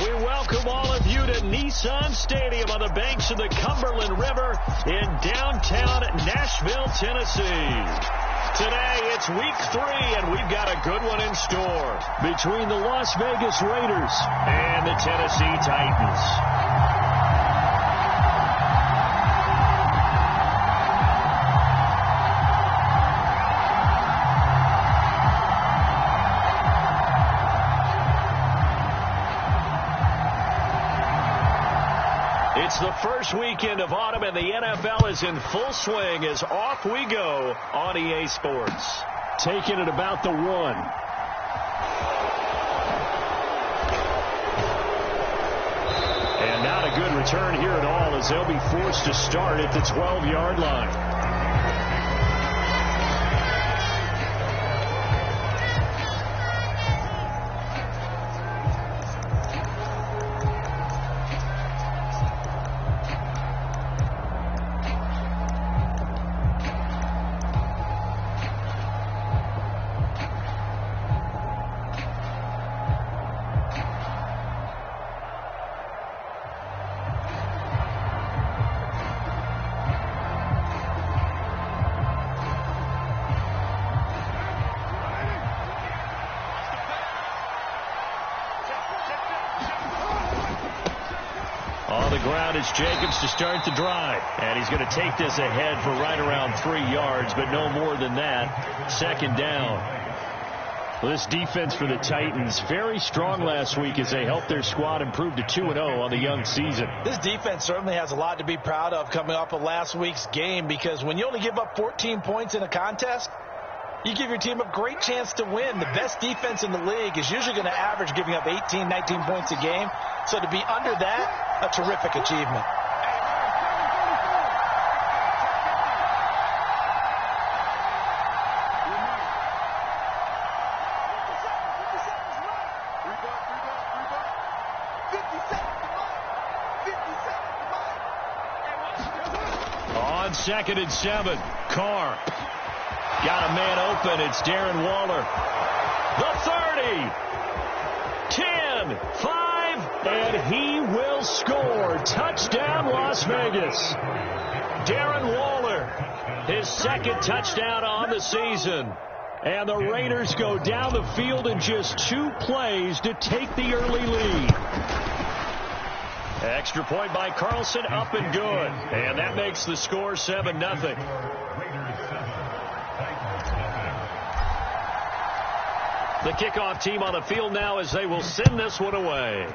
We welcome all of you to Nissan Stadium on the banks of the Cumberland River in downtown Nashville, Tennessee. Today, it's week 3, and we've got a good one in store between the Las Vegas Raiders and the Tennessee Titans. It's the first weekend of autumn, and the NFL is in full swing as off we go on EA Sports. Taking it about the 1. And not a good return here at all, as they'll be forced to start at the 12-yard line. On the ground is Jacobs to start the drive. And he's going to take this ahead for right around 3 yards, but no more than that. Second down. Well, this defense for the Titans, very strong last week as they helped their squad improve to 2-0 on the young season. This defense certainly has a lot to be proud of coming off of last week's game, because when you only give up 14 points in a contest, you give your team a great chance to win. The best defense in the league is usually going to average giving up 18, 19 points a game. So to be under that, a terrific achievement. On 2nd and 7, Carr. Got a man open. It's Darren Waller. The 30. 10. 5. And he will score. Touchdown, Las Vegas. Darren Waller. His 2nd touchdown on the season. And the Raiders go down the field in just 2 plays to take the early lead. Extra point by Carlson, up and good. And that makes the score 7-0. The kickoff team on the field now as they will send this one away.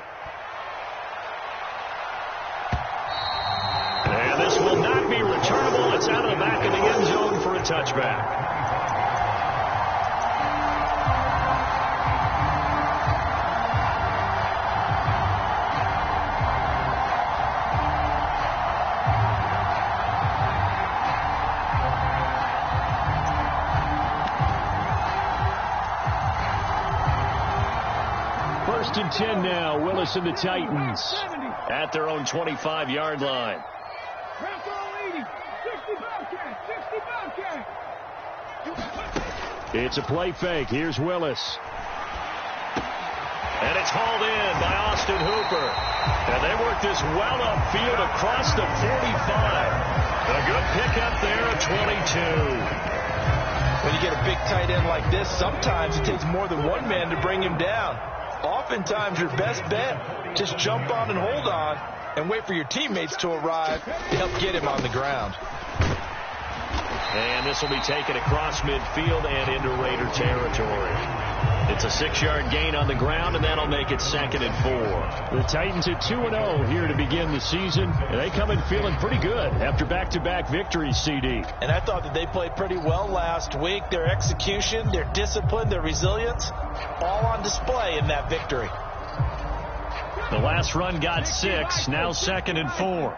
And this will not be returnable. It's out of the back of the end zone for a touchback. First and 10 now. Willis and the Titans at their own 25-yard line. It's a play fake. Here's Willis. And it's hauled in by Austin Hooper. And they work this well upfield across the 45. A good pickup there at 22. When you get a big tight end like this, sometimes it takes more than one man to bring him down. Oftentimes, your best bet, just jump on and hold on and wait for your teammates to arrive to help get him on the ground. And this will be taken across midfield and into Raider territory. It's a 6-yard gain on the ground, and that'll make it 2nd and 4. The Titans at 2-0 here to begin the season. And they come in feeling pretty good after back-to-back victories, CD. And I thought that they played pretty well last week. Their execution, their discipline, their resilience, all on display in that victory. The last run got 6, now 2nd and 4.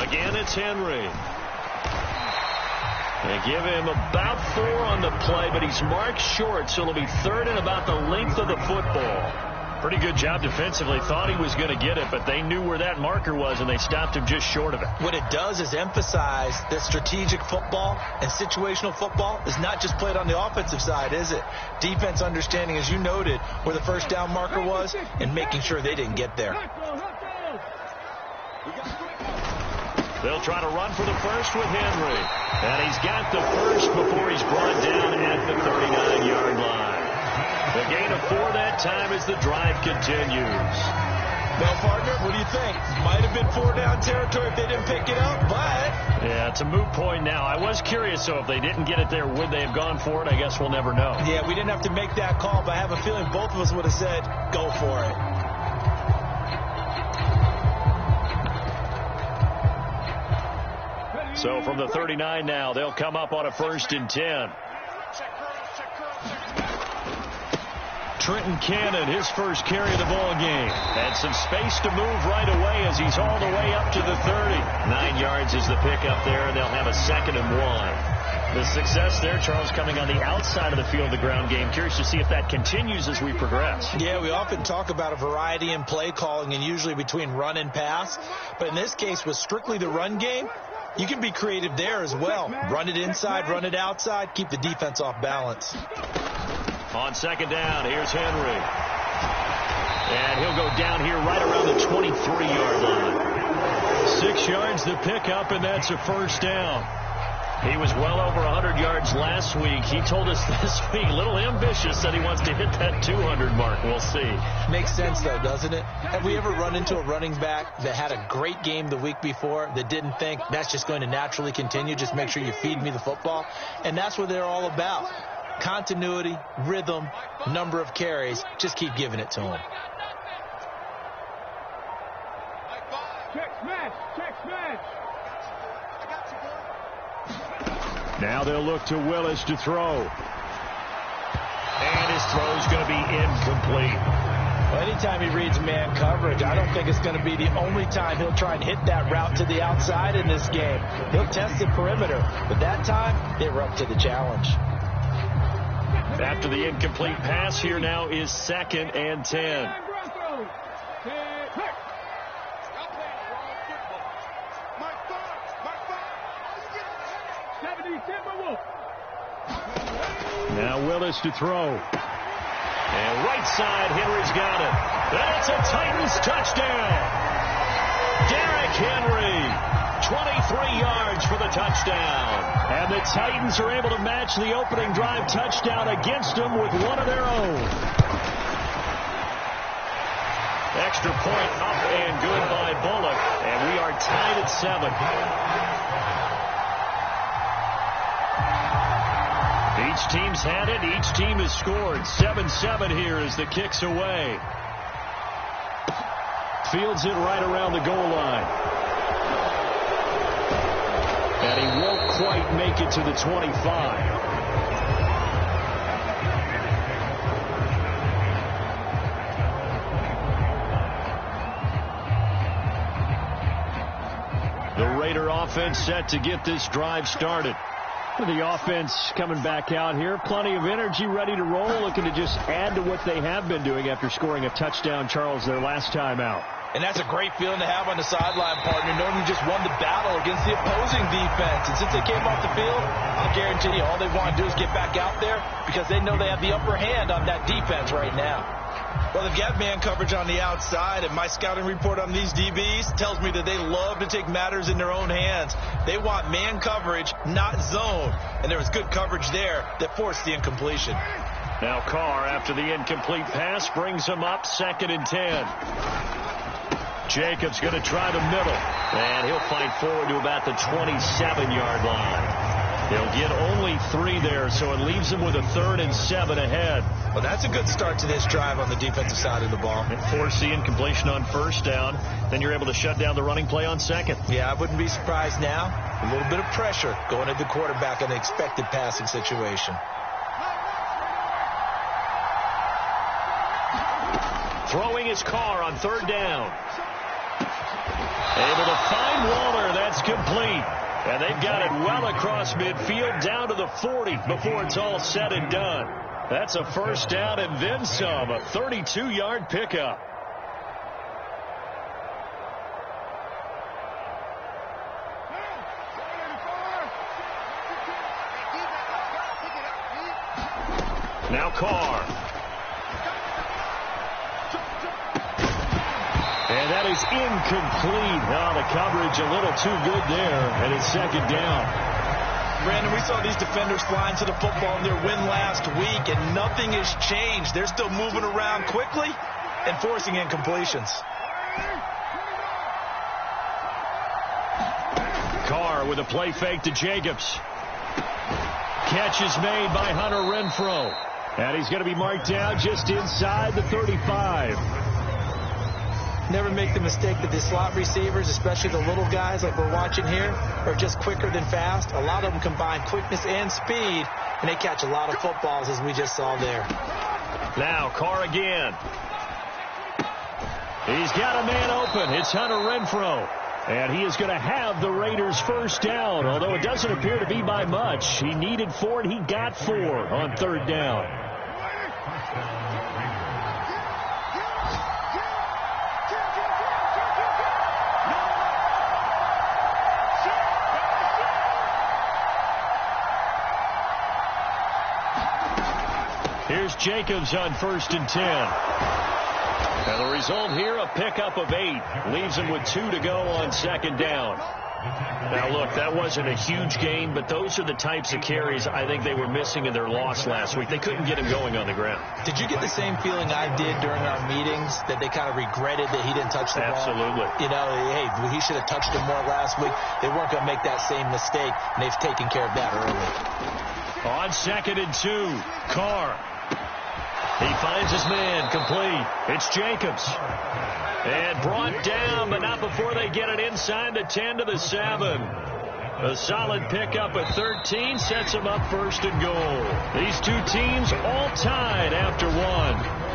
Again, it's Henry. They give him about 4 on the play, but he's marked short, so it'll be 3rd and about the length of the football. Pretty good job defensively. Thought he was going to get it, but they knew where that marker was, and they stopped him just short of it. What it does is emphasize that strategic football and situational football is not just played on the offensive side, is it? Defense understanding, as you noted, where the first down marker was and making sure they didn't get there. They'll try to run for the first with Henry. And he's got the first before he's brought down at the 39-yard line. The gain of 4 that time as the drive continues. Well, partner, what do you think? Might have been 4-down territory if they didn't pick it up, but... Yeah, it's a moot point now. I was curious, so if they didn't get it there, would they have gone for it? I guess we'll never know. Yeah, we didn't have to make that call, but I have a feeling both of us would have said, go for it. So from the 39 now, they'll come up on a 1st and 10. Trenton Cannon, his first carry of the ball game. And some space to move right away as he's all the way up to the 30. 9 yards is the pickup there, and they'll have a 2nd and 1. The success there, Charles, coming on the outside of the field, the ground game. Curious to see if that continues as we progress. Yeah, we often talk about a variety in play calling and usually between run and pass. But in this case, with strictly the run game, you can be creative there as well. Run it inside, run it outside, keep the defense off balance. On 2nd down, here's Henry. And he'll go down here right around the 23-yard line. 6 yards the pickup, and that's a 1st down. He was well over 100 yards last week. He told us this week, a little ambitious, said he wants to hit that 200 mark. We'll see. Makes sense, though, doesn't it? Have we ever run into a running back that had a great game the week before that didn't think that's just going to naturally continue? Just make sure you feed me the football. And that's what they're all about. Continuity, rhythm, number of carries. Just keep giving it to him. Check smash. Now they'll look to Willis to throw. And his throw's going to be incomplete. Well, anytime he reads man coverage, I don't think it's going to be the only time he'll try and hit that route to the outside in this game. He'll test the perimeter, but that time they were up to the challenge. After the incomplete pass, here now is 2nd and 10. Now Willis to throw. And right side, Henry's got it. That's a Titans touchdown. Derrick Henry, 23 yards for the touchdown. And the Titans are able to match the opening drive touchdown against them with one of their own. Extra point up and good by Bullock. And we are tied at 7. Each team's had it. Each team has scored. 7-7 here as the kick's away. Fields it right around the goal line. And he won't quite make it to the 25. The Raider offense set to get this drive started. The offense coming back out here. Plenty of energy, ready to roll, looking to just add to what they have been doing after scoring a touchdown, Charles, their last time out. And that's a great feeling to have on the sideline, partner, knowing you just won the battle against the opposing defense. And since they came off the field, I'll guarantee you all they want to do is get back out there because they know they have the upper hand on that defense right now. Well, they've got man coverage on the outside, and my scouting report on these DBs tells me that they love to take matters in their own hands. They want man coverage, not zone. And there was good coverage there that forced the incompletion. Now Carr, after the incomplete pass, brings him up 2nd and 10. Jacobs going to try the middle, and he'll fight forward to about the 27-yard line. They'll get only 3 there, so it leaves them with a 3rd and 7 ahead. Well, that's a good start to this drive on the defensive side of the ball. And force the incompletion on 1st down. Then you're able to shut down the running play on 2nd. Yeah, I wouldn't be surprised now. A little bit of pressure going at the quarterback in the expected passing situation. Throwing his Carr on 3rd down. Able to find Waller. That's complete. And they've got it well across midfield down to the 40 before it's all said and done. That's a first down and then some, a 32-yard pickup. Now Carr. And that is incomplete. Now the coverage a little too good there, and it's second down. Brandon, we saw these defenders flying to the football in their win last week, and nothing has changed. They're still moving around quickly and forcing incompletions. Carr with a play fake to Jacobs. Catch is made by Hunter Renfrow. And he's going to be marked down just inside the 35. Never make the mistake that the slot receivers, especially the little guys like we're watching here, are just quicker than fast. A lot of them combine quickness and speed, and they catch a lot of footballs, as we just saw there. Now Carr again. He's got a man open. It's Hunter Renfrow. And he is going to have the Raiders first down, although it doesn't appear to be by much. He needed 4, and he got 4 on third down. Here's Jacobs on 1st and 10. And the result here, a pickup of 8. Leaves him with 2 to go on 2nd down. Now, look, that wasn't a huge gain, but those are the types of carries I think they were missing in their loss last week. They couldn't get him going on the ground. Did you get the same feeling I did during our meetings, that they kind of regretted that he didn't touch the ball? Absolutely. You know, hey, he should have touched him more last week. They weren't going to make that same mistake, and they've taken care of that early. On 2nd and 2, Carr. He finds his man, complete. It's Jacobs. And brought down, but not before they get it inside the 10 to the 7. A solid pickup at 13 sets them up 1st and goal. These two teams all tied after 1.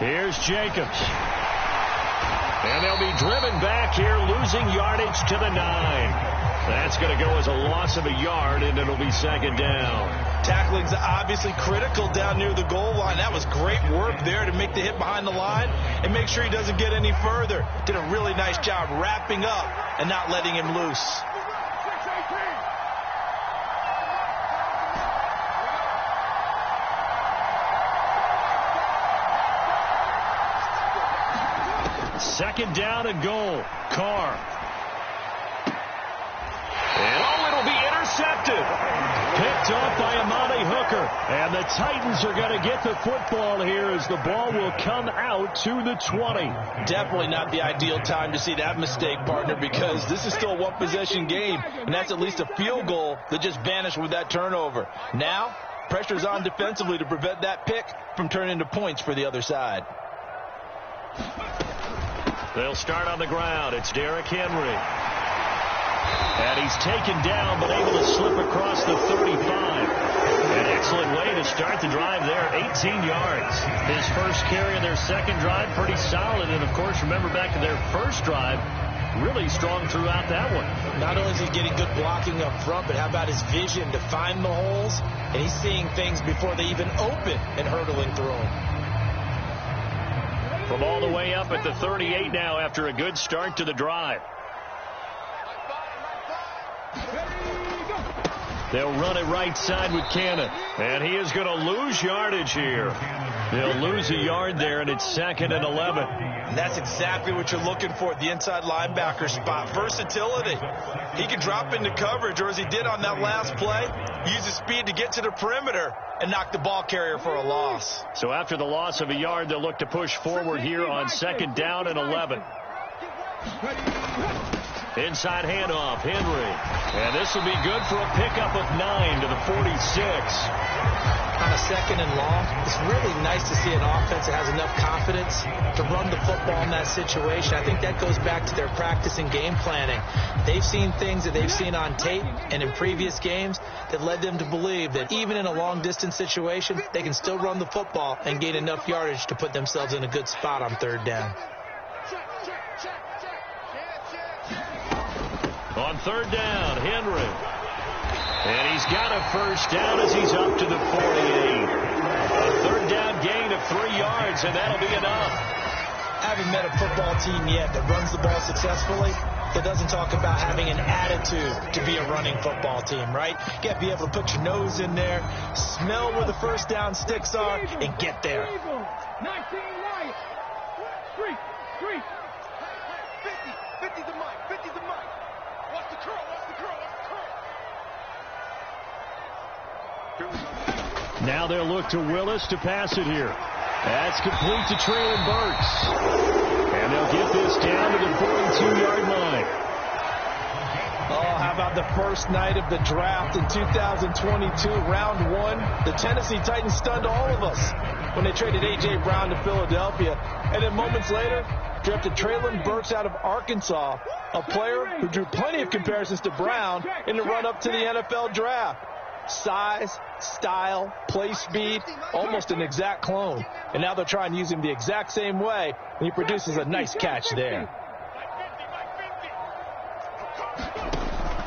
Here's Jacobs. And they'll be driven back here, losing yardage to the 9. That's going to go as a loss of a yard, and it'll be 2nd down. Tackling's obviously critical down near the goal line. That was great work there to make the hit behind the line and make sure he doesn't get any further. Did a really nice job wrapping up and not letting him loose. Second down and goal. Carr. And it'll be intercepted. Picked off by Amani Hooker. And the Titans are going to get the football here as the ball will come out to the 20. Definitely not the ideal time to see that mistake, partner, because this is still a one-possession game, and that's at least a field goal that just vanished with that turnover. Now, pressure's on defensively to prevent that pick from turning into points for the other side. They'll start on the ground. It's Derrick Henry. And he's taken down, but able to slip across the 35. An excellent way to start the drive there, 18 yards. His first carry of their second drive, pretty solid. And, of course, remember back to their first drive, really strong throughout that one. Not only is he getting good blocking up front, but how about his vision to find the holes? And he's seeing things before they even open and hurtling through them. From all the way up at the 38 now after a good start to the drive. They'll run it right side with Cannon. And he is going to lose yardage here. They'll lose a yard there, and it's 2nd and 11. And that's exactly what you're looking for at the inside linebacker spot. Versatility. He can drop into coverage, or as he did on that last play, use his speed to get to the perimeter and knock the ball carrier for a loss. So after the loss of a yard, they'll look to push forward here on 2nd down and 11. Inside handoff, Henry. And this will be good for a pickup of 9 to the 46. On a 2nd and long, it's really nice to see an offense that has enough confidence to run the football in that situation. I think that goes back to their practice and game planning. They've seen things that they've seen on tape and in previous games that led them to believe that even in a long-distance situation, they can still run the football and gain enough yardage to put themselves in a good spot on 3rd down. On 3rd down, Henry. And he's got a first down as he's up to the 48. A 3rd down gain of 3 yards, and that'll be enough. I haven't met a football team yet that runs the ball successfully that doesn't talk about having an attitude to be a running football team, right? You got to be able to put your nose in there, smell where the first down sticks are, and get there. 19 right. Street. 50 the mic. 50 the mic. Watch the curl. Now they'll look to Willis to pass it here. That's complete to Traylon Burks. And they'll get this down to the 42-yard line. Oh, how about the first night of the draft in 2022, round 1? The Tennessee Titans stunned all of us when they traded A.J. Brown to Philadelphia. And then moments later, drafted Traylon Burks out of Arkansas, a player who drew plenty of comparisons to Brown in the run-up to the NFL draft. Size, style, play speed, almost an exact clone. And now they're trying to use him the exact same way, and he produces a nice catch there.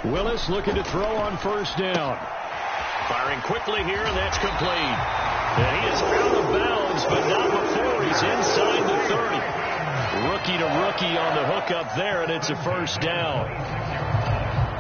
Willis looking to throw on 1st down. Firing quickly here, and that's complete. And he is out of bounds, but not before he's inside the 30. Rookie to rookie on the hookup there, and it's a 1st down.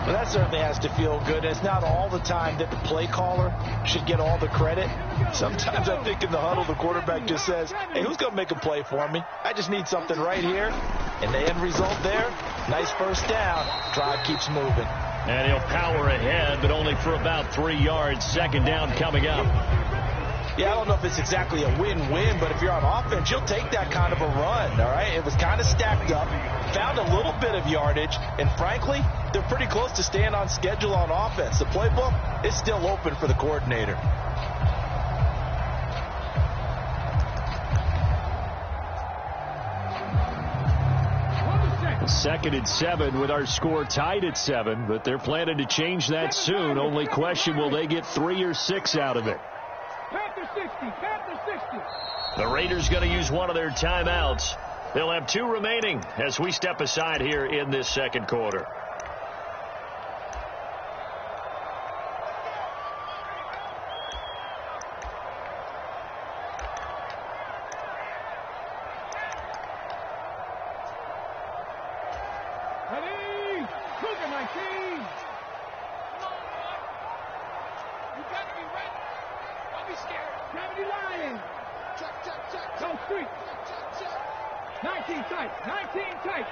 Well, that certainly has to feel good. It's not all the time that the play caller should get all the credit. Sometimes I think in the huddle, the quarterback just says, hey, who's going to make a play for me? I just need something right here. And the end result there, nice 1st down. Drive keeps moving. And he'll power ahead, but only for about 3 yards. 2nd down coming up. Yeah, I don't know if it's exactly a win-win, but if you're on offense, you'll take that kind of a run, all right? It was kind of stacked up, found a little bit of yardage, and frankly, they're pretty close to staying on schedule on offense. The playbook is still open for the coordinator. Second and 7 with our score tied at 7, but they're planning to change that soon. Only question, will they get 3 or 6 out of it? Panther 60. The Raiders going to use one of their timeouts. They'll have 2 remaining as we step aside here in this 2nd quarter. Ready? Cougar 19. You got to be ready. Don't be scared. Gravity line. Check. Go street. Check. 19 tight. 19 tight.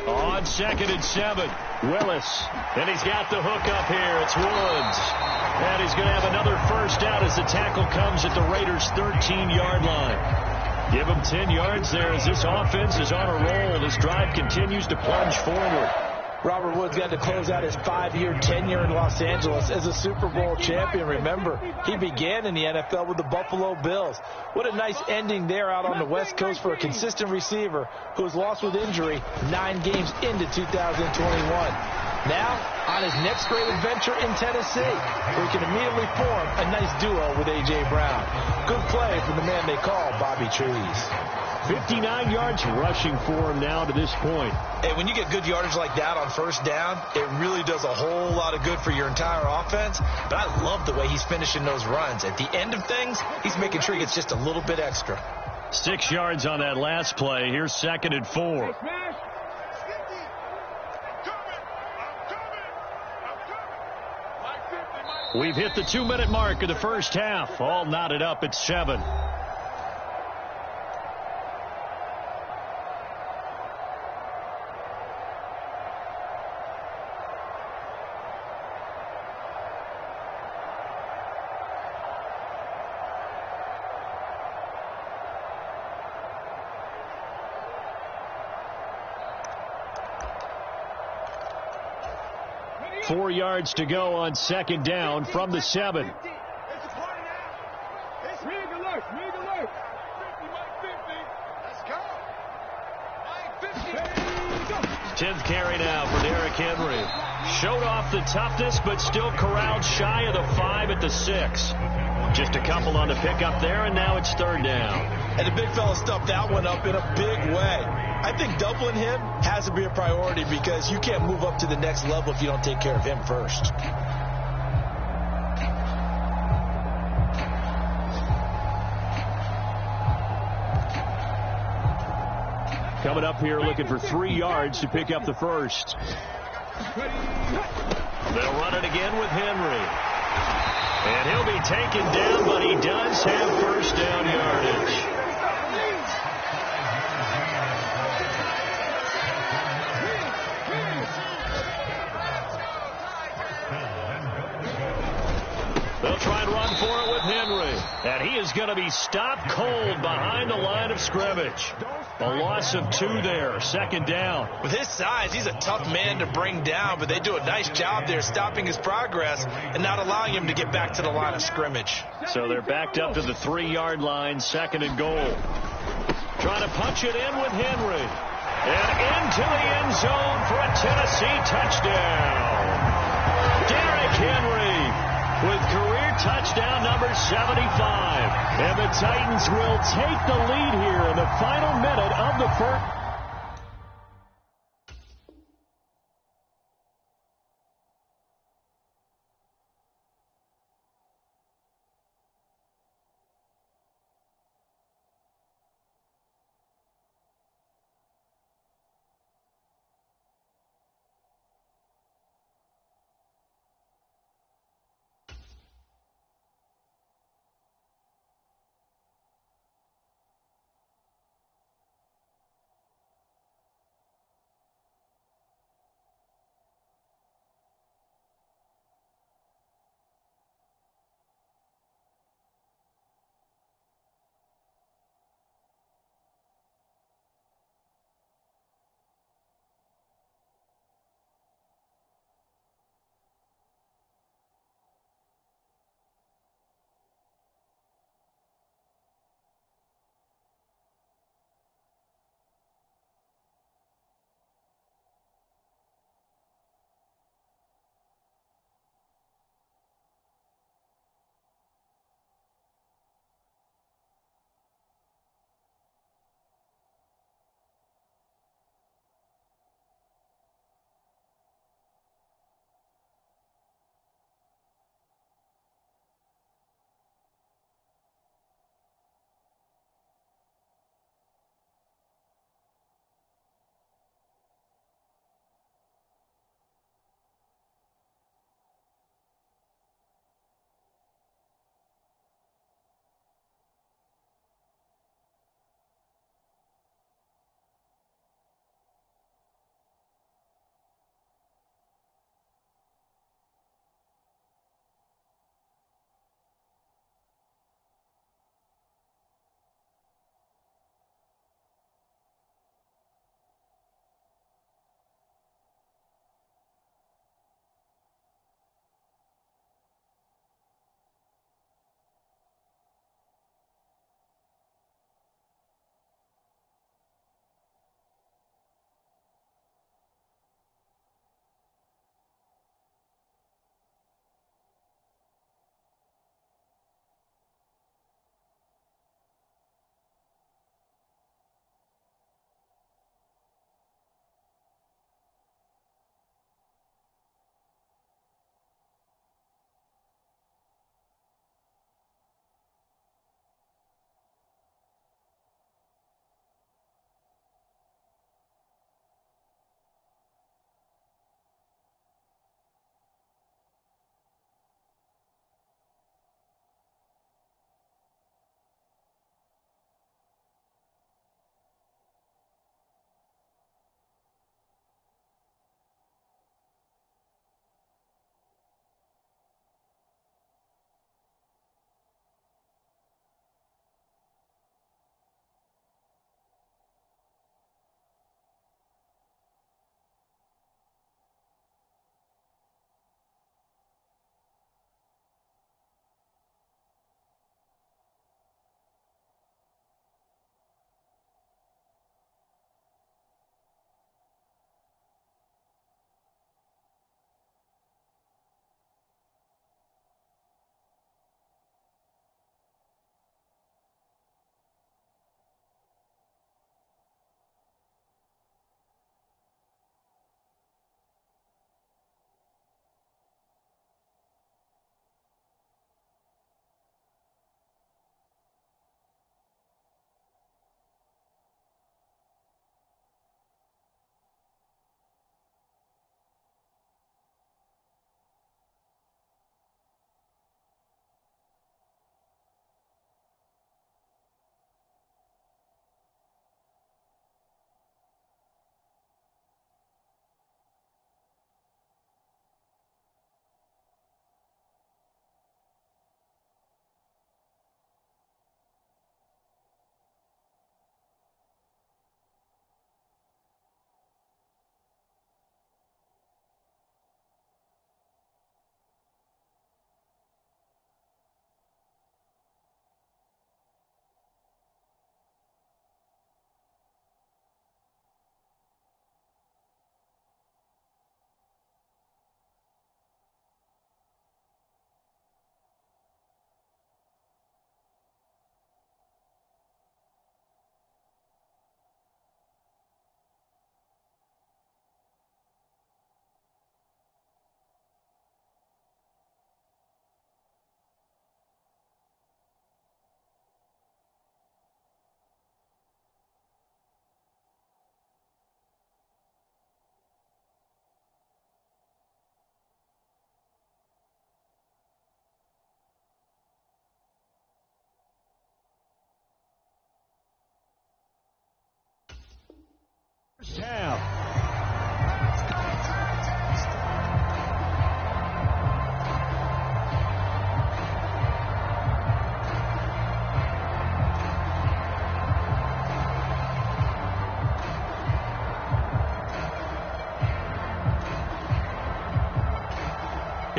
On 2nd and 7, Willis. And he's got the hook up here. It's Woods. And he's going to have another 1st down as the tackle comes at the Raiders' 13-yard line. Give him 10 yards there as this offense is on a roll. This drive continues to plunge forward. Robert Woods got to close out his 5-year tenure in Los Angeles as a Super Bowl champion. Remember, he began in the NFL with the Buffalo Bills. What a nice ending there out on the West Coast for a consistent receiver who was lost with injury 9 games into 2021. Now, on his next great adventure in Tennessee, where he can immediately form a nice duo with A.J. Brown. Good play from the man they call Bobby Trees. 59 yards rushing for him now to this point. Hey, when you get good yardage like that on 1st down, it really does a whole lot of good for your entire offense. But I love the way he's finishing those runs. At the end of things, he's making sure he gets just a little bit extra. 6 yards on that last play. Here's 2nd and 4. We've hit the 2-minute mark of the 1st half. All knotted up at 7. 4 yards to go on second down from the 7. Rig alert. Rig alert. 50, 50. Let's go. 10th carry now for Derrick Henry. Showed off the toughness, but still corralled shy of the 5 at the 6. Just a couple on the pickup there, and now it's third down. And the big fella stuffed that one up in a big way. I think doubling him has to be a priority because you can't move up to the next level if you don't take care of him first. Coming up here looking for 3 yards to pick up the first. They'll run it again with Henry. And he'll be taken down, but he does have first down yardage. They'll try and run for it with Henry. And he is going to be stopped cold behind the line of scrimmage. A loss of 2 there, second down. With his size, he's a tough man to bring down, but they do a nice job there stopping his progress and not allowing him to get back to the line of scrimmage. So they're backed up to the 3-yard line, second and goal. Trying to punch it in with Henry. And into the end zone for a Tennessee touchdown. Derrick Henry with career touchdown number 75. And the Titans will take the lead here in the final minute of the first.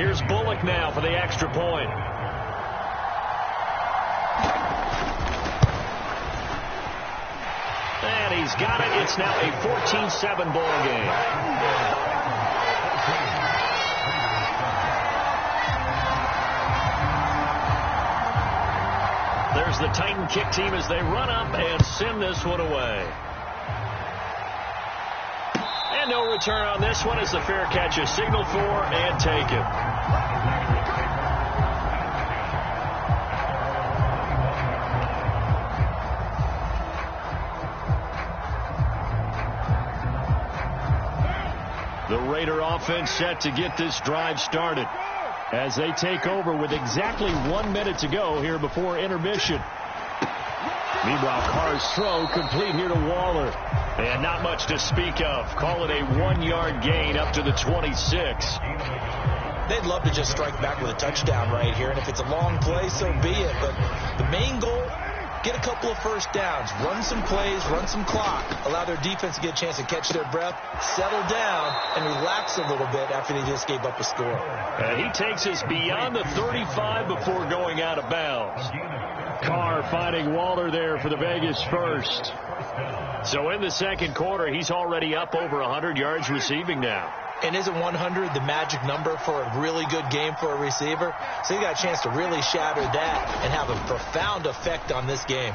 Here's Bullock now for the extra point. And he's got it. It's now a 14-7 ball game. There's the Titan kick team as they run up and send this one away. And no return on this one as the fair catch is signaled for and taken. The Raider offense set to get this drive started as they take over with exactly 1 minute to go here before intermission. Meanwhile, Carr's throw complete here to Waller. And not much to speak of. Call it a 1-yard gain up to the 26. They'd love to just strike back with a touchdown right here, and if it's a long play, so be it. But the main goal, get a couple of first downs, run some plays, run some clock, allow their defense to get a chance to catch their breath, settle down, and relax a little bit after they just gave up a score. He takes us beyond the 35 before going out of bounds. Carr finding Waller there for the Vegas first. So in the second quarter, he's already up over 100 yards receiving now. And isn't 100 the magic number for a really good game for a receiver? So you got a chance to really shatter that and have a profound effect on this game.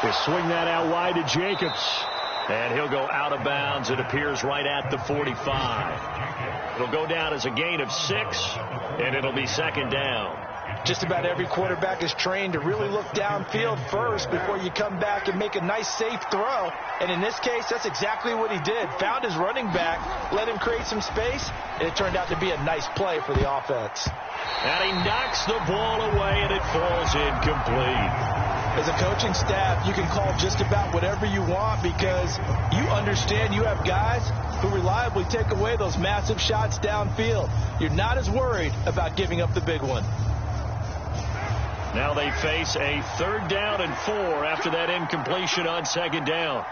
We'll swing that out wide to Jacobs. And he'll go out of bounds. It appears right at the 45. It'll go down as a gain of 6, and it'll be second down. Just about every quarterback is trained to really look downfield first before you come back and make a nice, safe throw. And in this case, that's exactly what he did. Found his running back, let him create some space, and it turned out to be a nice play for the offense. And he knocks the ball away, and it falls incomplete. As a coaching staff, you can call just about whatever you want because you understand you have guys who reliably take away those massive shots downfield. You're not as worried about giving up the big one. Now they face a 3rd down and 4 after that incompletion on second down.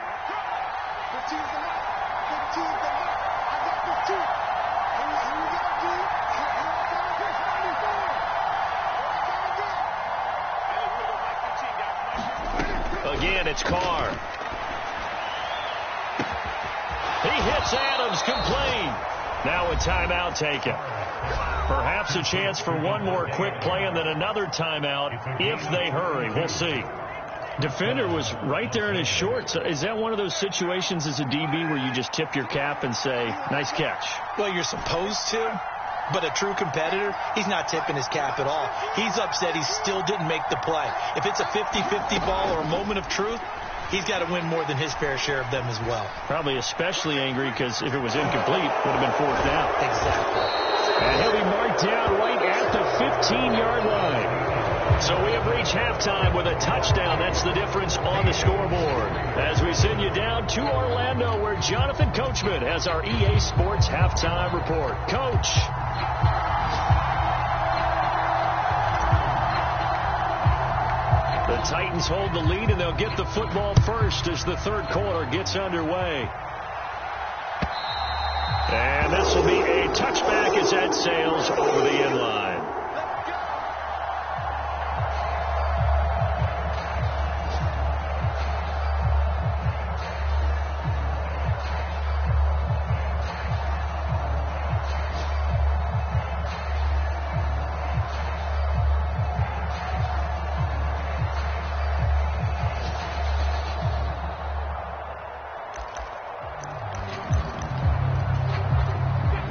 Again, it's Carr. He hits Adams complete. Now a timeout taken. Perhaps a chance for one more quick play and then another timeout if they hurry. We'll see. Defender was right there in his shorts. Is that one of those situations as a DB where you just tip your cap and say, nice catch? Well, you're supposed to, but a true competitor, he's not tipping his cap at all. He's upset he still didn't make the play. If it's a 50-50 ball or a moment of truth, he's got to win more than his fair share of them as well. Probably especially angry because if it was incomplete, it would have been 4th down. Exactly. And he'll be marked down right at the 15-yard line. So we have reached halftime with a touchdown. That's the difference on the scoreboard. As we send you down to Orlando, where Jonathan Coachman has our EA Sports halftime report. Coach. The Titans hold the lead, and they'll get the football first as the third quarter gets underway. And this will be a touchback as that sails over the end line.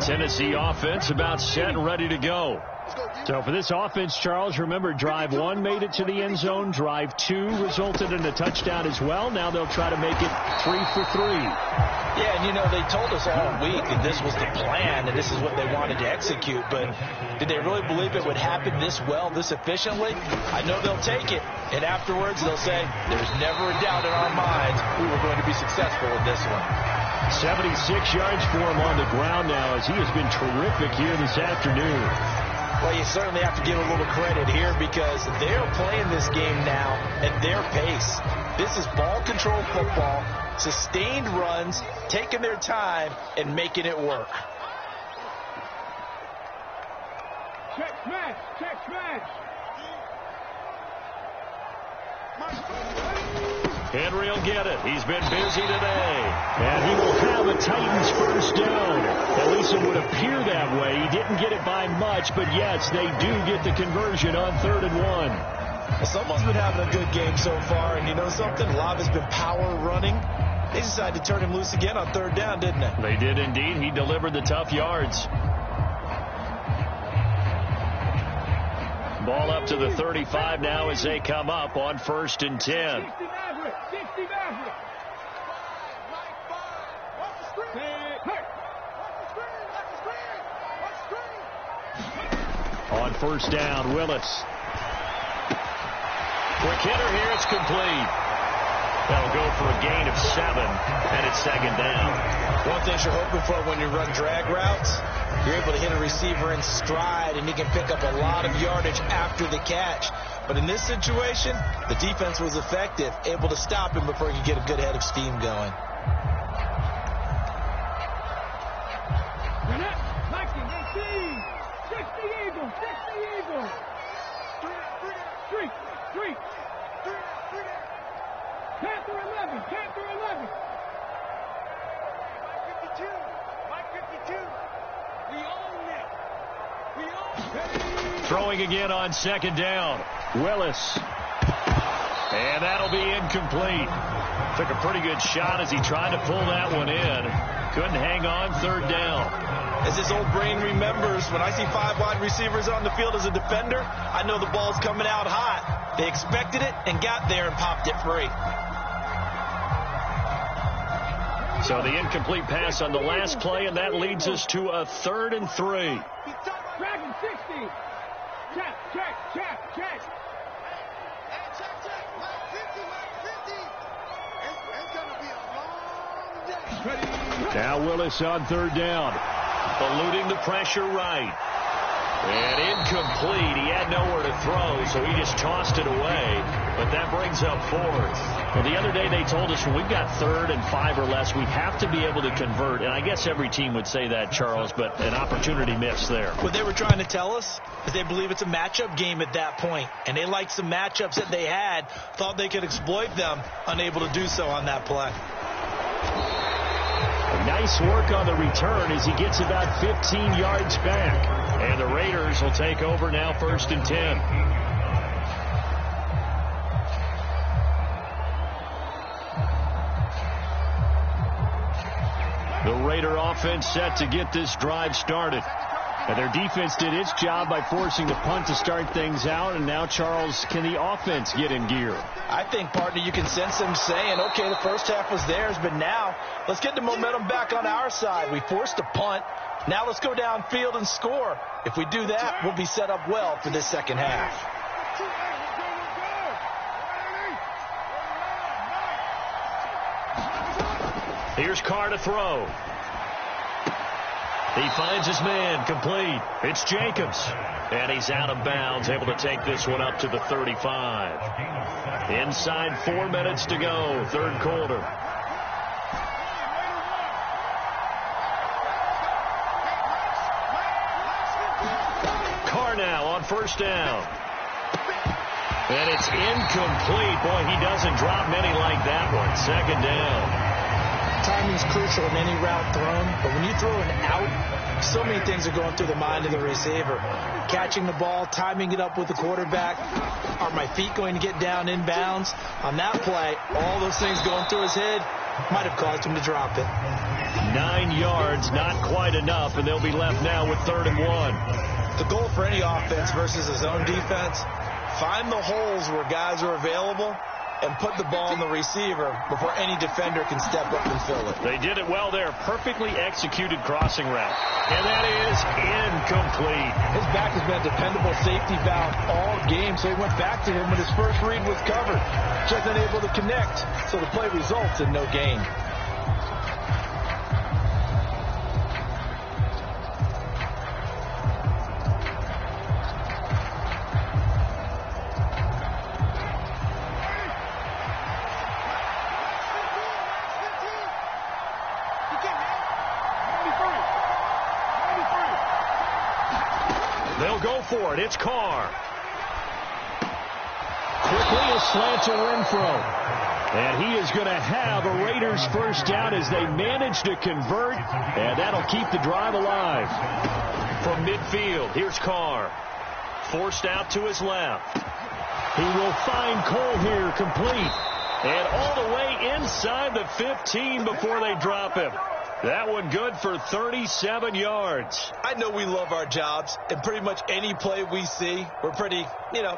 Tennessee offense about set and ready to go. So for this offense, Charles, remember, drive 1 made it to the end zone. Drive 2 resulted in a touchdown as well. Now they'll try to make it 3 for 3. Yeah, and you know, they told us all week that this was the plan and this is what they wanted to execute. But did they really believe it would happen this well, this efficiently? I know they'll take it. And afterwards, they'll say, there's never a doubt in our minds we were going to be successful in this one. 76 yards for him on the ground now as he has been terrific here this afternoon. Well, you certainly have to give a little credit here because they're playing this game now at their pace. This is ball control football, sustained runs, taking their time and making it work. Henry will get it. He's been busy today. And he will have a Titans first down. At least it would appear that way. He didn't get it by much, but yes, they do get the conversion on 3rd and 1. Well, someone's been having a good game so far, and you know something? A lot has been power running. They decided to turn him loose again on 3rd down, didn't they? They did indeed. He delivered the tough yards. Ball up to the 35 now as they come up on 1st and 10. On 1st down, Willis. Quick hitter here. It's complete. That'll go for a gain of 7, and it's 2nd down. One thing you're hoping for when you run drag routes, you're able to hit a receiver in stride, and he can pick up a lot of yardage after the catch. But in this situation, the defense was effective, able to stop him before he could get a good head of steam going. Throwing again on 2nd down. Willis. And that'll be incomplete. Took a pretty good shot as he tried to pull that one in. Couldn't hang on 3rd down. As his old brain remembers, when I see 5 wide receivers on the field as a defender, I know the ball's coming out hot. They expected it and got there and popped it free. So the incomplete pass on the last play, and that leads us to a 3rd and 3. Dragon 60. Check. Now Willis on 3rd down. Eluding the pressure right. And incomplete. He had nowhere to throw, so he just tossed it away. But that brings up 4th. Well, the other day they told us when we've got 3rd and 5 or less, we have to be able to convert. And I guess every team would say that, Charles, but an opportunity missed there. What they were trying to tell us is they believe it's a matchup game at that point. And they liked some matchups that they had, thought they could exploit them, unable to do so on that play. Nice work on the return as he gets about 15 yards back. And the Raiders will take over now 1st and 10. The Raider offense set to get this drive started. And their defense did its job by forcing the punt to start things out. And now, Charles, can the offense get in gear? I think, partner, you can sense them saying, okay, the first half was theirs, but now let's get the momentum back on our side. We forced a punt. Now let's go downfield and score. If we do that, we'll be set up well for this second half. Here's Carr to throw. He finds his man, complete. It's Jacobs. And he's out of bounds, able to take this one up to the 35. Inside 4 minutes to go, 3rd quarter. Carr now on 1st down. And it's incomplete. Boy, he doesn't drop many like that one. 2nd down. Timing's crucial in any route thrown, but when you throw an out, so many things are going through the mind of the receiver. Catching the ball, timing it up with the quarterback. Are my feet going to get down in bounds? On that play, all those things going through his head might have caused him to drop it. 9 yards, not quite enough, and they'll be left now with 3rd and 1. The goal for any offense versus his own defense, find the holes where guys are available and put the ball in the receiver before any defender can step up and fill it. They did it well there. Perfectly executed crossing route. And that is incomplete. His back has been a dependable safety valve all game, so he went back to him when his first read was covered. Just unable to connect, so the play results in no gain. They'll go for it. It's Carr. Quickly slant to Renfro. And he is going to have a Raiders first down as they manage to convert, and that'll keep the drive alive. From midfield, here's Carr. Forced out to his left. He will find Cole here, complete. And all the way inside the 15 before they drop him. That one good for 37 yards. I know we love our jobs, and pretty much any play we see, we're pretty,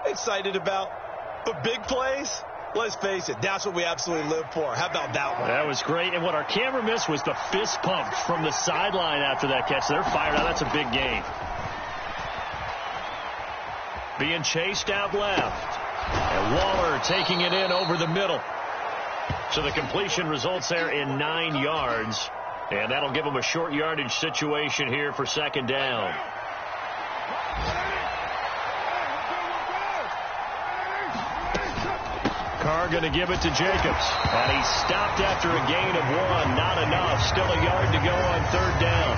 excited about. But big plays, let's face it, that's what we absolutely live for. How about that one? That was great. And what our camera missed was the fist pump from the sideline after that catch. They're fired out. That's a big gain. Being chased out left. And Waller taking it in over the middle. So the completion results there in 9 yards. And that'll give them a short yardage situation here for second down. Carr going to give it to Jacobs. And he stopped after a gain of 1. Not enough. Still a yard to go on third down.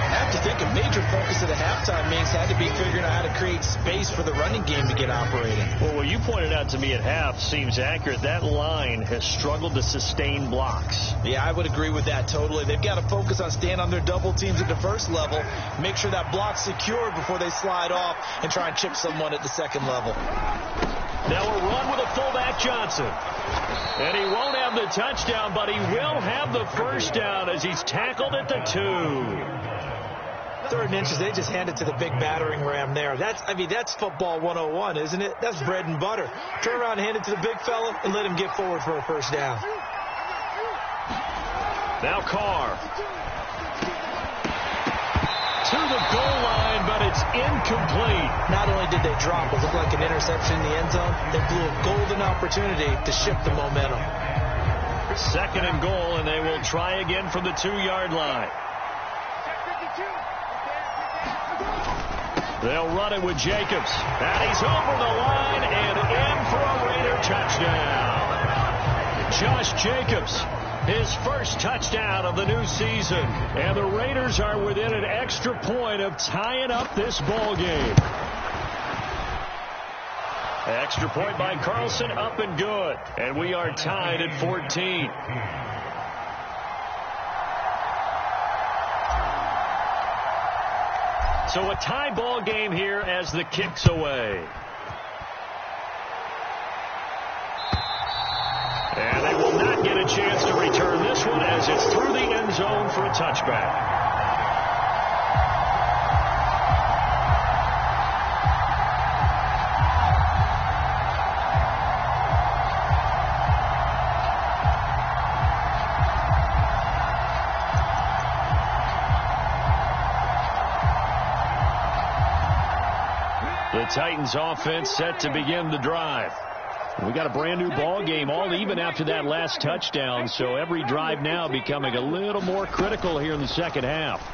I have to think a major focus of the halftime meetings had to be figuring out how to create space for the running game to get operating. Well, what you pointed out to me at half seems accurate. That line has struggled to sustain blocks. Yeah, I would agree with that totally. They've got to focus on staying on their double teams at the first level, make sure that block's secured before they slide off and try and chip someone at the second level. Now a run with a fullback Johnson. And he won't have the touchdown, but he will have the first down as he's tackled at the 2. 3rd and inches, they just hand it to the big battering ram there. That's football 101, isn't it? That's bread and butter. Turn around and hand it to the big fella and let him get forward for a first down. Now Carr. To the goal line, but it's incomplete. Not only did they drop what looked like an interception in the end zone, they blew a golden opportunity to shift the momentum. 2nd and goal, and they will try again from the 2-yard line. They'll run it with Jacobs. And he's over the line and in for a Raider touchdown. Josh Jacobs, his first touchdown of the new season. And the Raiders are within an extra point of tying up this ball game. Extra point by Carlson, up and good. And we are tied at 14. So a tie ball game here as the kick's away. And they will not get a chance to return this one as it's through the end zone for a touchback. The Titans offense set to begin the drive. We got a brand new ball game, all even after that last touchdown, so every drive now becoming a little more critical here in the second half.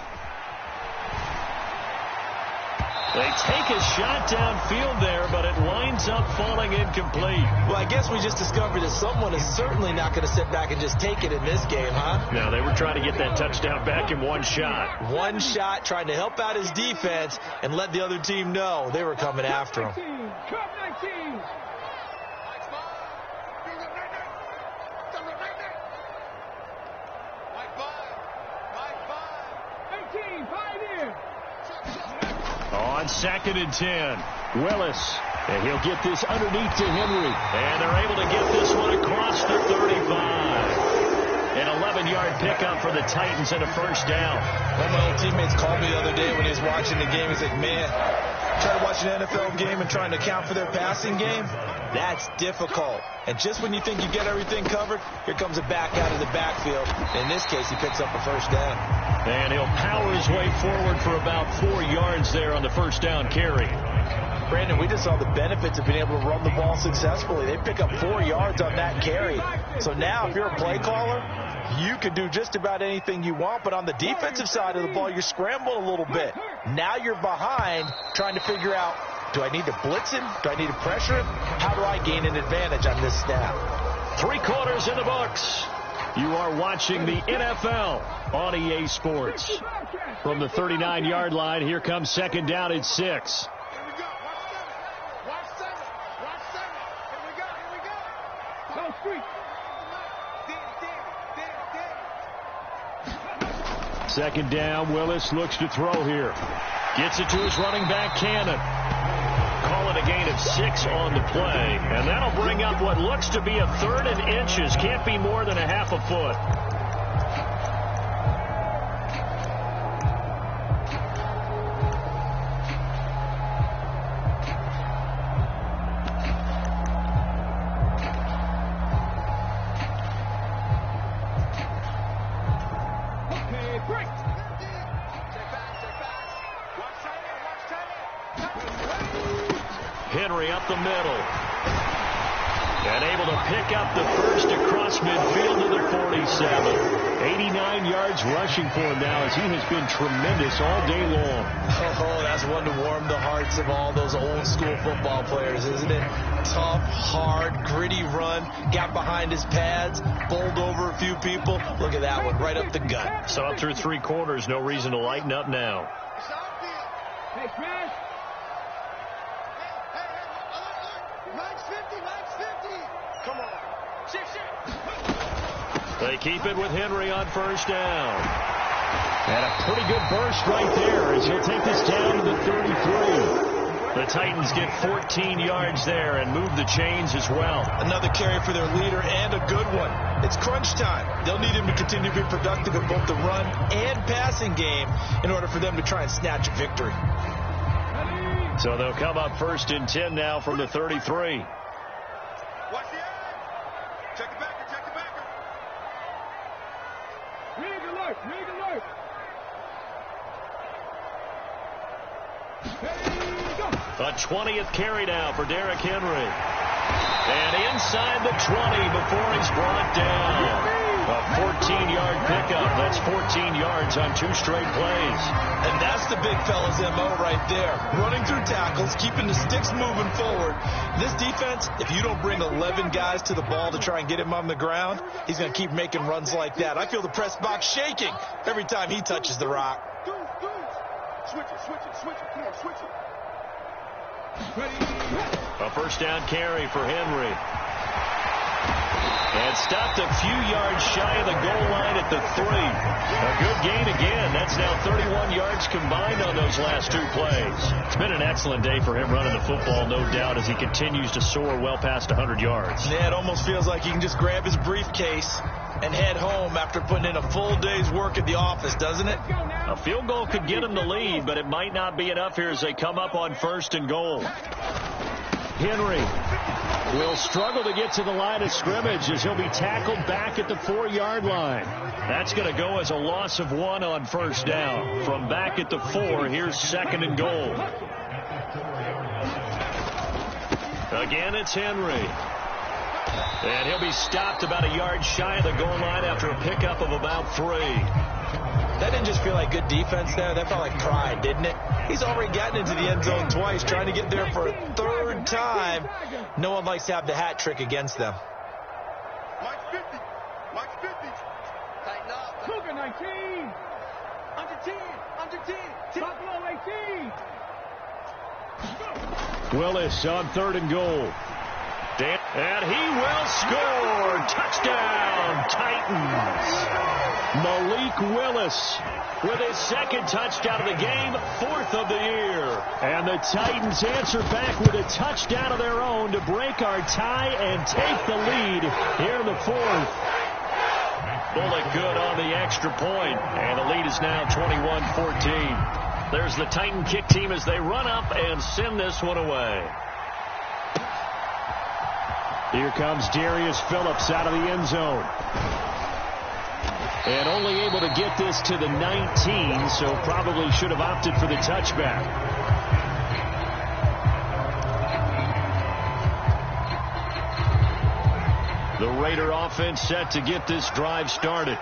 They take a shot downfield there, but it winds up falling incomplete. Well, I guess we just discovered that someone is certainly not going to sit back and just take it in this game, huh? No, they were trying to get that touchdown back in one shot. One shot, trying to help out his defense and let the other team know they were coming after him. 19. On 2nd and 10, Willis. And he'll get this underneath to Henry. And they're able to get this one across the 35. An 11-yard pickup for the Titans and a first down. One of my old teammates called me the other day when he was watching the game. He's like, man, trying to watch an NFL game and trying to account for their passing game, that's difficult. And just when you think you get everything covered, here comes a back out of the backfield. In this case, he picks up a first down. And he'll power his way forward for about 4 yards there on the first down carry. Brandon, we just saw the benefits of being able to run the ball successfully. They pick up 4 yards on that carry. So now if you're a play caller, you can do just about anything you want. But on the defensive side of the ball, you're scrambling a little bit. Now you're behind trying to figure out, do I need to blitz him? Do I need to pressure him? How do I gain an advantage on this snap? 3 quarters in the books. You are watching the NFL on EA Sports. From the 39-yard line, here comes second down at 6. Go street. Second down, Willis looks to throw here. Gets it to his running back, Cannon. Call it a gain of 6 on the play. And that'll bring up what looks to be a 3rd and inches. Can't be more than a half a foot. Henry up the middle. And able to pick up the first across midfield to the 47. 89 yards rushing for him now as he has been tremendous all day long. Oh, that's one to warm the hearts of all those old school football players, isn't it? Tough, hard, gritty run. Got behind his pads, bowled over a few people. Look at that one, right up the gut. So up through 3 quarters, no reason to lighten up now. Hey, Chris. Come on. They keep it with Henry on first down. And a pretty good burst right there as he'll take this down to the 33. The Titans get 14 yards there and move the chains as well. Another carry for their leader and a good one. It's crunch time. They'll need him to continue to be productive in both the run and passing game in order for them to try and snatch a victory. So they'll come up 1st and 10 now from the 33. Watch the edge. Check the backer, check the backer. Rig alert, rig alert. Hey, go. A 20th carry now for Derrick Henry. And inside the 20 before he's brought down. A 14-yard pickup. That's 14 yards on 2 straight plays. And that's the big fella's MO right there. Running through tackles, keeping the sticks moving forward. This defense, if you don't bring 11 guys to the ball to try and get him on the ground, he's going to keep making runs like that. I feel the press box shaking every time he touches the rock. Switch it. Come on, switch it. A first down carry for Henry. And stopped a few yards shy of the goal line at the 3. A good gain again. That's now 31 yards combined on those last 2 plays. It's been an excellent day for him running the football, no doubt, as he continues to soar well past 100 yards. Yeah, it almost feels like he can just grab his briefcase and head home after putting in a full day's work at the office, doesn't it? A field goal could get him the lead, but it might not be enough here as they come up on 1st and goal. Henry will struggle to get to the line of scrimmage as he'll be tackled back at the 4-yard line. That's going to go as a loss of 1 on first down. From back at the 4, here's 2nd and goal. Again, it's Henry. And he'll be stopped about a yard shy of the goal line after a pickup of about 3. That didn't just feel like good defense there. That felt like pride, didn't it? He's already gotten into the end zone twice, trying to get there for a 3rd time. No one likes to have the hat trick against them. Mike 50. Tighten up. Cougar 19. Under 10. Buffalo 18. Willis on 3rd and goal. And he will score. Touchdown, Titans. Malik Willis with his 2nd touchdown of the game, 4th of the year. And the Titans answer back with a touchdown of their own to break our tie and take the lead here in the 4th. Bullock good on the extra point, and the lead is now 21-14. There's the Titan kick team as they run up and send this one away. Here comes Darius Phillips out of the end zone. And only able to get this to the 19, so probably should have opted for the touchback. The Raider offense set to get this drive started.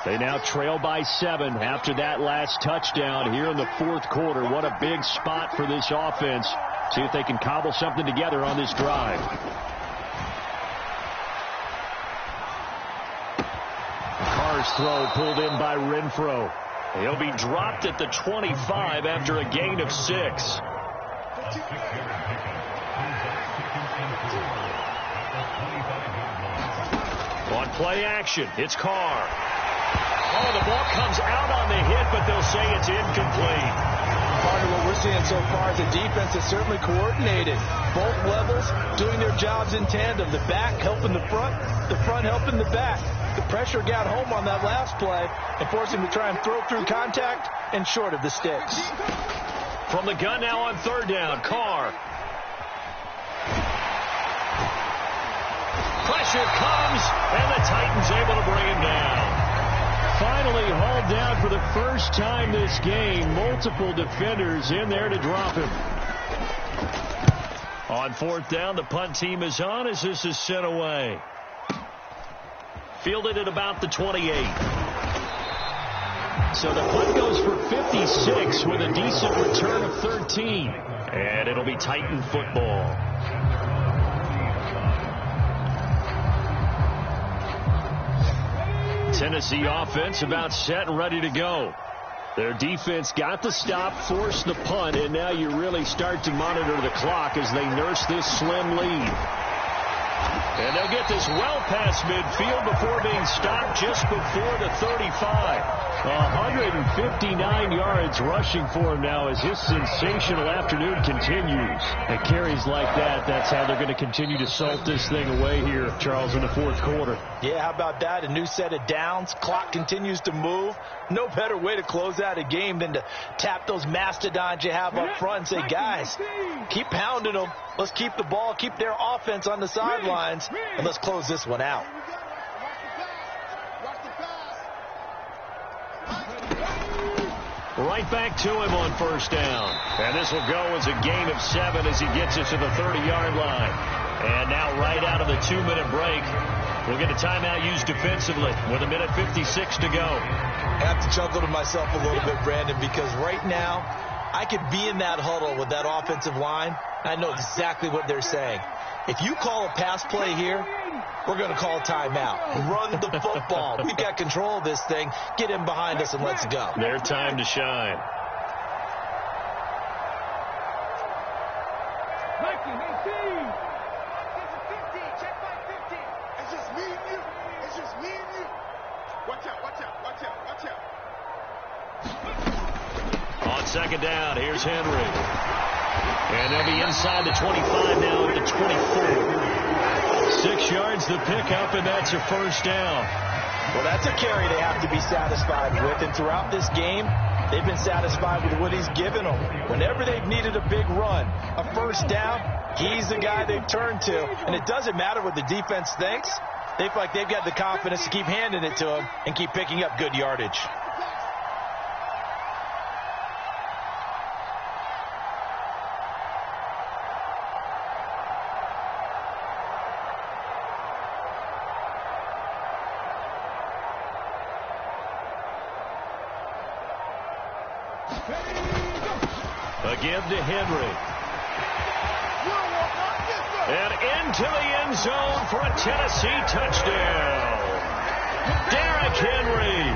They now trail by 7 after that last touchdown here in the 4th quarter. What a big spot for this offense. See if they can cobble something together on this drive. Carr's throw pulled in by Renfro. He'll be dropped at the 25 after a gain of 6. On play action, it's Carr. Oh, the ball comes out on the hit, but they'll say it's incomplete. Part of what we're seeing so far is the defense is certainly coordinated. Both levels doing their jobs in tandem. The back helping the front helping the back. The pressure got home on that last play and forced him to try and throw through contact and short of the sticks. From the gun now on third down, Carr. Pressure comes, and the Titans able to bring him down. Finally hauled down for the first time this game. Multiple defenders in there to drop him. On fourth down, the punt team is on as this is sent away. Fielded at about the 28. So the punt goes for 56 with a decent return of 13. And it'll be Titan football. Tennessee offense about set and ready to go. Their defense got the stop, forced the punt, and now you really start to monitor the clock as they nurse this slim lead. And they'll get this well past midfield before being stopped just before the 35. 159 yards rushing for him now as this sensational afternoon continues. And carries like that, that's how they're going to continue to salt this thing away here, Charles, in the fourth quarter. Yeah, how about that? A new set of downs. Clock continues to move. No better way to close out a game than to tap those mastodons you have up front and say, guys, keep pounding them. Let's keep the ball, keep their offense on the sidelines, and let's close this one out. Right back to him on first down. And this will go as a gain of 7 as he gets it to the 30-yard line. And now right out of the 2-minute break, we'll get a timeout used defensively with 1:56 to go. I have to chuckle to myself a little bit, Brandon, because right now I could be in that huddle with that offensive line. I know exactly what they're saying. If you call a pass play here, we're going to call a timeout. Run the football. We've got control of this thing. Get in behind us and let's go. Their time to shine. 19, 18. Check by 50. It's just me and you. It's just me and you. Watch out, watch out, watch out, watch out. On second down, here's Henry. And they'll be inside the 25 now at the 24. 6 yards the pickup, and that's a first down. Well, that's a carry they have to be satisfied with. And throughout this game, they've been satisfied with what he's given them. Whenever they've needed a big run, a first down, he's the guy they've turned to. And it doesn't matter what the defense thinks. They feel like they've got the confidence to keep handing it to him and keep picking up good yardage. Again to Henry. And into the end zone for a Tennessee touchdown. Derrick Henry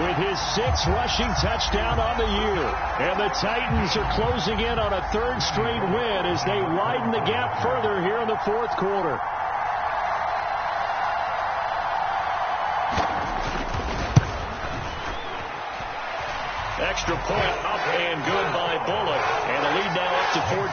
with his 6th rushing touchdown on the year. And the Titans are closing in on a 3rd straight win as they widen the gap further here in the fourth quarter. Extra point up and good by Bullock. And the lead now up to 14.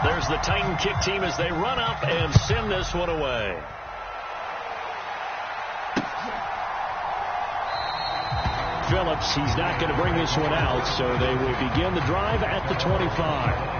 There's the Titan kick team as they run up and send this one away. Phillips, he's not going to bring this one out, so they will begin the drive at the 25.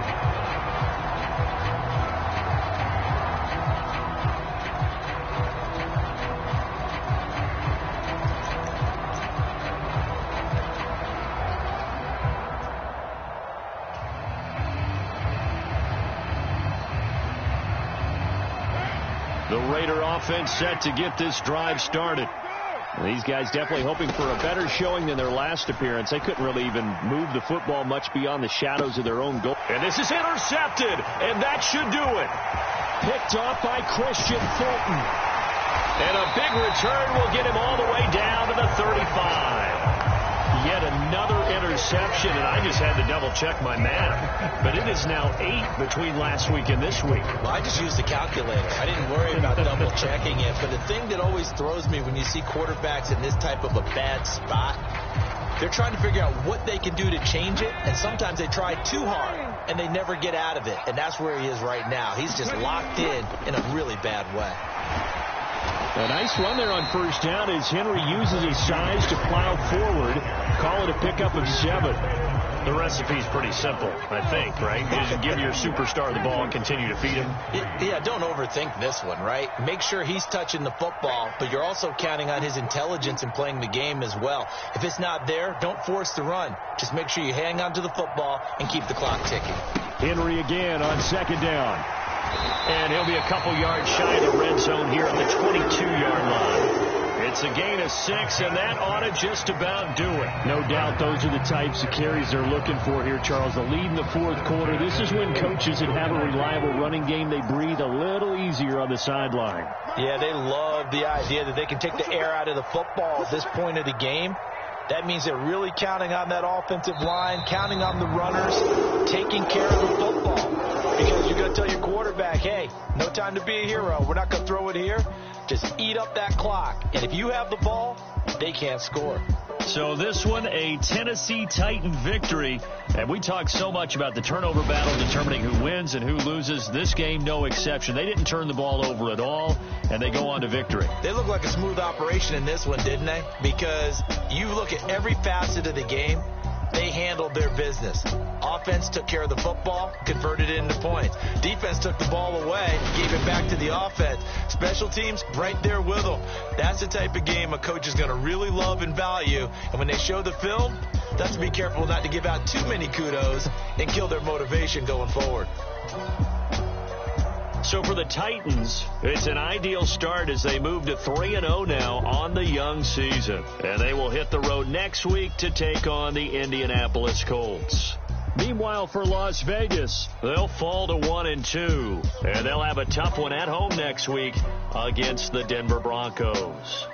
The Raider offense set to get this drive started. These guys definitely hoping for a better showing than their last appearance. They couldn't really even move the football much beyond the shadows of their own goal. And this is intercepted, and that should do it. Picked off by Christian Fulton. And a big return will get him all the way down to the 35. Yet another interception, and I just had to double-check my math. But it is now 8 between last week and this week. Well, I just used the calculator. I didn't worry about double-checking it. But the thing that always throws me when you see quarterbacks in this type of a bad spot, they're trying to figure out what they can do to change it, and sometimes they try too hard, and they never get out of it. And that's where he is right now. He's just locked in a really bad way. A nice run there on first down as Henry uses his size to plow forward. Call it a pickup of 7. The recipe's pretty simple, I think, right? You just give your superstar the ball and continue to feed him. Yeah, don't overthink this one, right? Make sure he's touching the football, but you're also counting on his intelligence in playing the game as well. If it's not there, don't force the run. Just make sure you hang on to the football and keep the clock ticking. Henry again on second down. And he'll be a couple yards shy of the red zone here at the 22-yard line. It's a gain of 6, and that ought to just about do it. No doubt those are the types of carries they're looking for here, Charles. The lead in the fourth quarter. This is when coaches that have a reliable running game, they breathe a little easier on the sideline. Yeah, they love the idea that they can take the air out of the football at this point of the game. That means they're really counting on that offensive line, counting on the runners, taking care of the football. Because you're going to tell your quarterback, hey, no time to be a hero. We're not going to throw it here. Just eat up that clock. And if you have the ball, they can't score. So this one, a Tennessee Titan victory. And we talk so much about the turnover battle determining who wins and who loses. This game, no exception. They didn't turn the ball over at all, and they go on to victory. They look like a smooth operation in this one, didn't they? Because you look at every facet of the game, they handled their business. Offense took care of the football, converted it into points. Defense took the ball away, gave it back to the offense. Special teams, right there with them. That's the type of game a coach is going to really love and value. And when they show the film, they have to be careful not to give out too many kudos and kill their motivation going forward. So for the Titans, it's an ideal start as they move to 3-0 now on the young season. And they will hit the road next week to take on the Indianapolis Colts. Meanwhile, for Las Vegas, they'll fall to 1-2. And they'll have a tough one at home next week against the Denver Broncos.